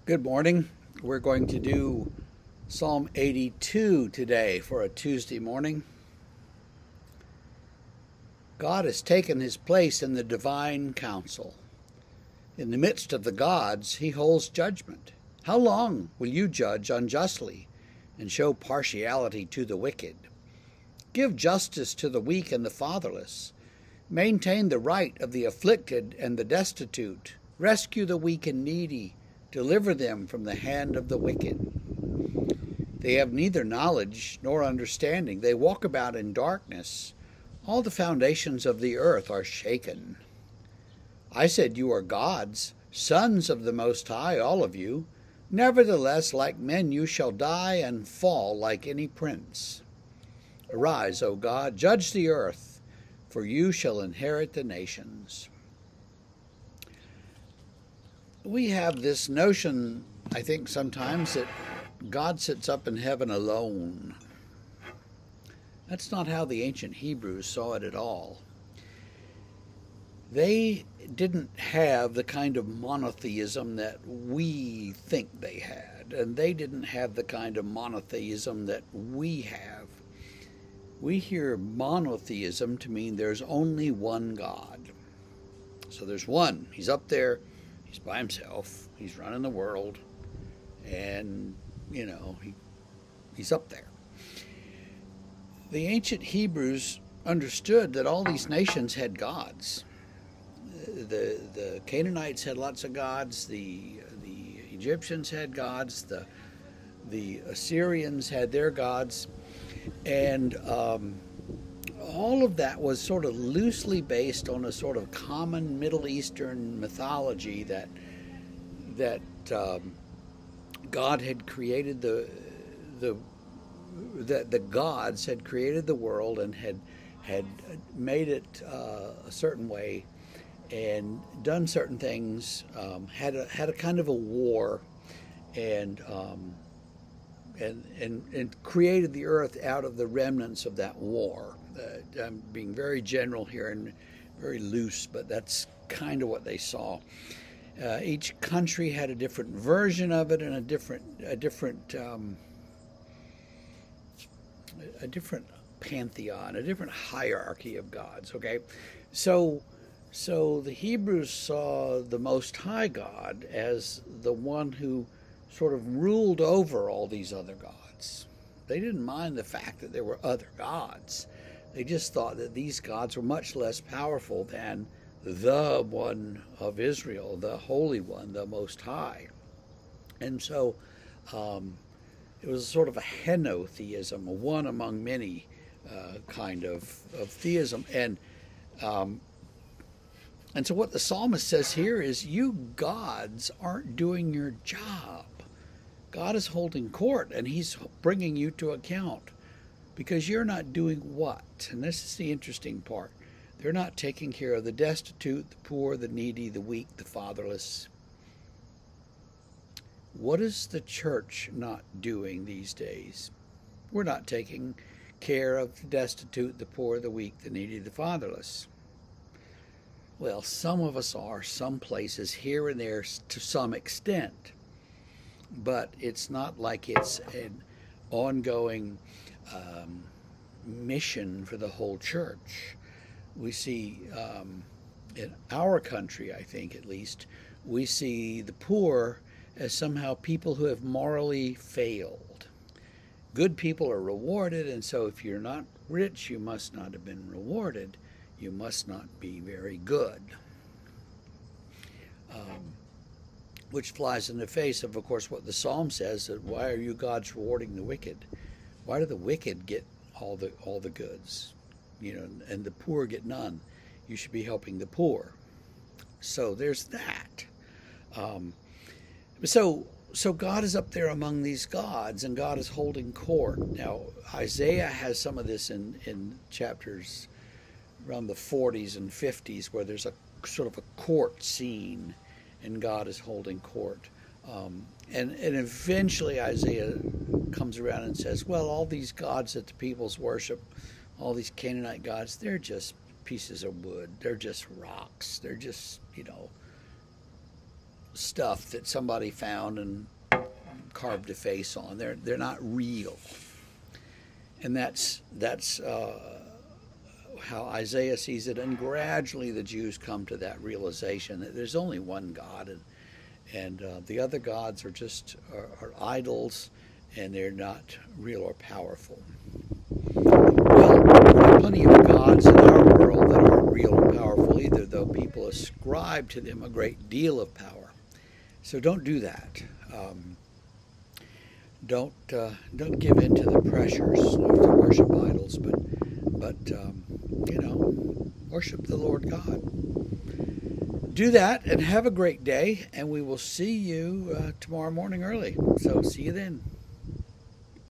Good morning. We're going to do Psalm 82 today for a Tuesday morning. God has taken his place in the divine council. In the midst of the gods, he holds judgment. How long will you judge unjustly and show partiality to the wicked? Give justice to the weak and the fatherless. Maintain the right of the afflicted and the destitute. Rescue the weak and needy. Deliver them from the hand of the wicked. They have neither knowledge nor understanding. They walk about in darkness. All the foundations of the earth are shaken. I said, you are gods, sons of the Most High, all of you. Nevertheless, like men you shall die and fall like any prince. Arise, O God, judge the earth, for you shall inherit the nations. We have this notion, I think, sometimes that God sits up in heaven alone. That's not how the ancient Hebrews saw it at all. They didn't have the kind of monotheism that we think they had, and they didn't have the kind of monotheism that we have. We hear monotheism to mean there's only one God. So there's one. He's up there. He's by himself. He's running the world. And, he's up there. The ancient Hebrews understood that all these nations had gods. The Canaanites had lots of gods. The Egyptians had gods. The Assyrians had their gods. And all of that was sort of loosely based on a sort of common Middle Eastern mythology that God had created the gods had created the world and had made it a certain way and done certain things, had a kind of a war, and created the earth out of the remnants of that war. I'm being very general here and very loose, but that's kind of what they saw. Each country had a different version of it and a different pantheon, a different hierarchy of gods. Okay, so the Hebrews saw the Most High God as the one who sort of ruled over all these other gods. They didn't mind the fact that there were other gods. They just thought that these gods were much less powerful than the one of Israel, the Holy One, the Most High. And so it was sort of a henotheism, a one among many kind of theism. And so what the psalmist says here is, you gods aren't doing your job. God is holding court, and he's bringing you to account because you're not doing what? And this is the interesting part. They're not taking care of the destitute, the poor, the needy, the weak, the fatherless. What is the church not doing these days? We're not taking care of the destitute, the poor, the weak, the needy, the fatherless. Well, some of us are, some places here and there to some extent, but it's not like it's an ongoing mission for the whole church. We see in our country, I think at least, we see the poor as somehow people who have morally failed. Good people are rewarded, and so if you're not rich, you must not have been rewarded. You must not be very good. Which flies in the face of course, what the Psalm says, that why are you gods rewarding the wicked? Why do the wicked get all the goods, and the poor get none? You should be helping the poor. So there's that. So God is up there among these gods, and God is holding court. Now Isaiah has some of this in chapters around the 40s and 50s, where there's a sort of a court scene, and God is holding court. And eventually Isaiah comes around and says, well, all these gods that the peoples worship, all these Canaanite gods, they're just pieces of wood. They're just rocks. They're just, stuff that somebody found and carved a face on. They're not real, and that's how Isaiah sees it. And gradually, the Jews come to that realization that there's only one God, and the other gods are just are idols, and they're not real or powerful. Well, there are plenty of gods in our world that aren't real or powerful either, though people ascribe to them a great deal of power. So don't do that. Don't give in to the pressures to worship idols, but worship the Lord God. Do that and have a great day, and we will see you tomorrow morning early. So see you then.